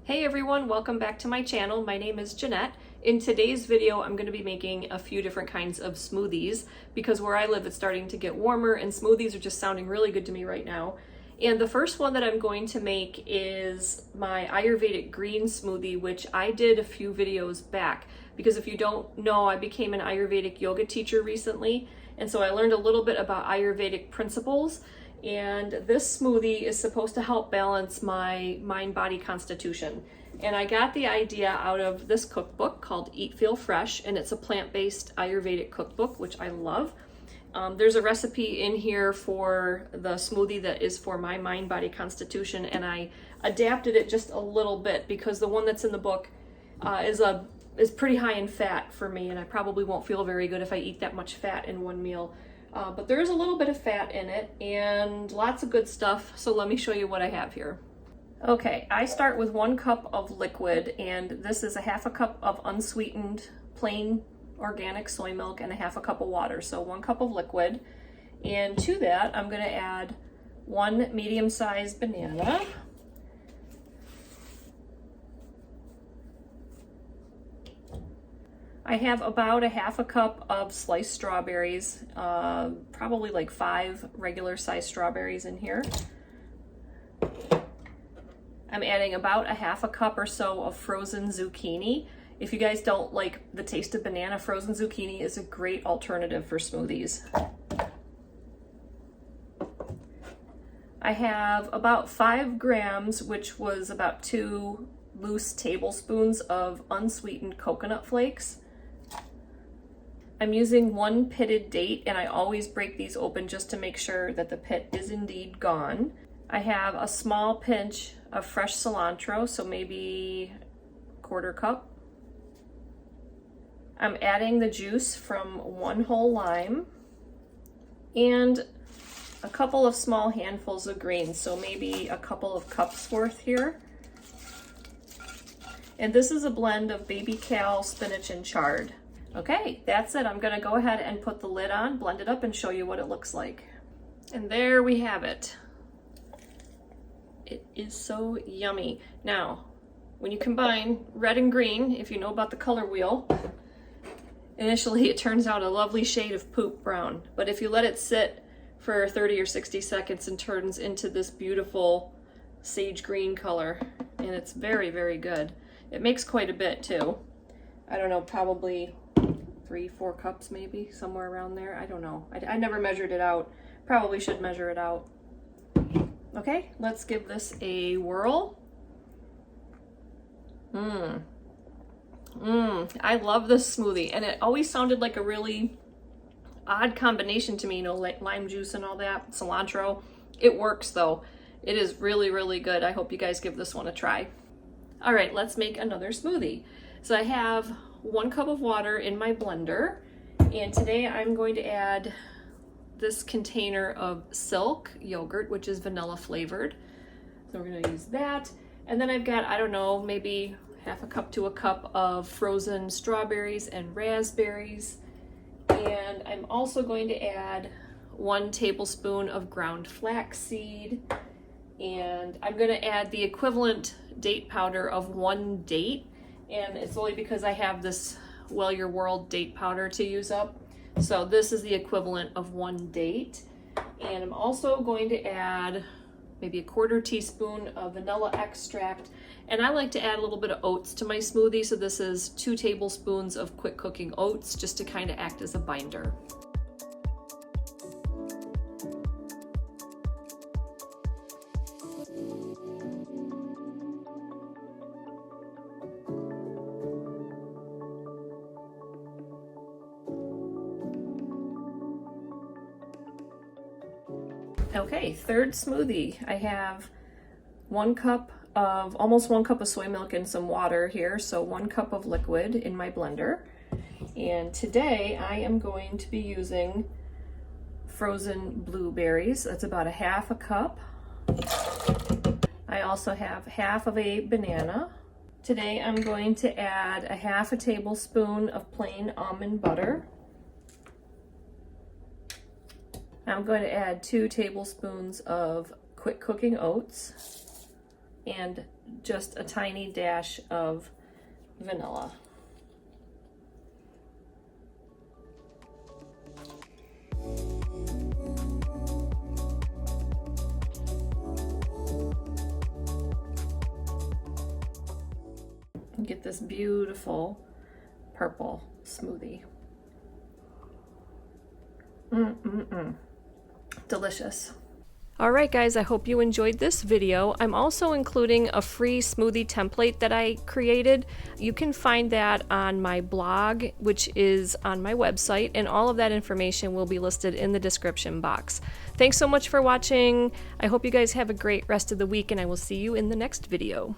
Hey everyone, welcome back to my channel. My name is Jeanette. In today's video, I'm going to be making a few different kinds of smoothies because where I live it's starting to get warmer and smoothies are just sounding really good to me right now. And the first one that I'm going to make is my Ayurvedic green smoothie, which I did a few videos back because if you don't know, I became an Ayurvedic yoga teacher recently, and so I learned a little bit about Ayurvedic principles. And this smoothie is supposed to help balance my mind-body constitution. And I got the idea out of this cookbook called Eat Feel Fresh, and it's a plant-based Ayurvedic cookbook, which I love. There's a recipe in here for the smoothie that is for my mind-body constitution, and I adapted it just a little bit because the one that's in the book is pretty high in fat for me, and I probably won't feel very good if I eat that much fat in one meal. But there is a little bit of fat in it and lots of good stuff, so let me show you what I have here. Okay, I start with 1 cup of liquid, and this is a half a cup of unsweetened plain organic soy milk and a half a cup of water, so 1 cup of liquid. And to that, I'm going to add 1 medium-sized banana. I have about a half a cup of sliced strawberries, probably like 5 regular sized strawberries in here. I'm adding about a half a cup or so of frozen zucchini. If you guys don't like the taste of banana, frozen zucchini is a great alternative for smoothies. I have about 5 grams, which was about 2 loose tablespoons of unsweetened coconut flakes. I'm using 1 pitted date, and I always break these open just to make sure that the pit is indeed gone. I have a small pinch of fresh cilantro, so maybe 1/4 cup. I'm adding the juice from 1 whole lime and a couple of small handfuls of greens, so maybe a couple of cups worth here. And this is a blend of baby kale, spinach, and chard. Okay, that's it. I'm gonna go ahead and put the lid on, blend it up, and show you what it looks like. And there we have it. It is so yummy. Now, when you combine red and green, if you know about the color wheel, initially it turns out a lovely shade of poop brown. But if you let it sit for 30 or 60 seconds, it turns into this beautiful sage green color. And it's very, very good. It makes quite a bit too. I don't know, probably 3-4 cups maybe, somewhere around there. I don't know. I never measured it out. Probably should measure it out. Okay, let's give this a whirl. I love this smoothie, and it always sounded like a really odd combination to me, you know, like lime juice and all that, cilantro. It works though. It is really, really good. I hope you guys give this one a try. All right, let's make another smoothie. So I have 1 cup of water in my blender, and today I'm going to add this container of Silk yogurt, which is vanilla flavored. So we're gonna use that. And then I've got, I don't know, maybe half a cup to a cup of frozen strawberries and raspberries. And I'm also going to add 1 tablespoon of ground flaxseed. And I'm gonna add the equivalent date powder of 1 date. And it's only because I have this Well Your World date powder to use up. So this is the equivalent of 1 date. And I'm also going to add maybe a 1/4 teaspoon of vanilla extract. And I like to add a little bit of oats to my smoothie. So this is 2 tablespoons of quick cooking oats just to kind of act as a binder. Okay, third smoothie. I have 1 cup of, almost 1 cup of soy milk and some water here, so 1 cup of liquid in my blender. And today I am going to be using frozen blueberries. That's about a half a cup. I also have half of a banana. Today I'm going to add a half a tablespoon of plain almond butter. I'm going to add 2 tablespoons of quick cooking oats. and just a tiny dash of vanilla. Get this beautiful purple smoothie. Delicious. Alright guys, I hope you enjoyed this video. I'm also including a free smoothie template that I created. You can find that on my blog, which is on my website, and all of that information will be listed in the description box. Thanks so much for watching. I hope you guys have a great rest of the week, and I will see you in the next video.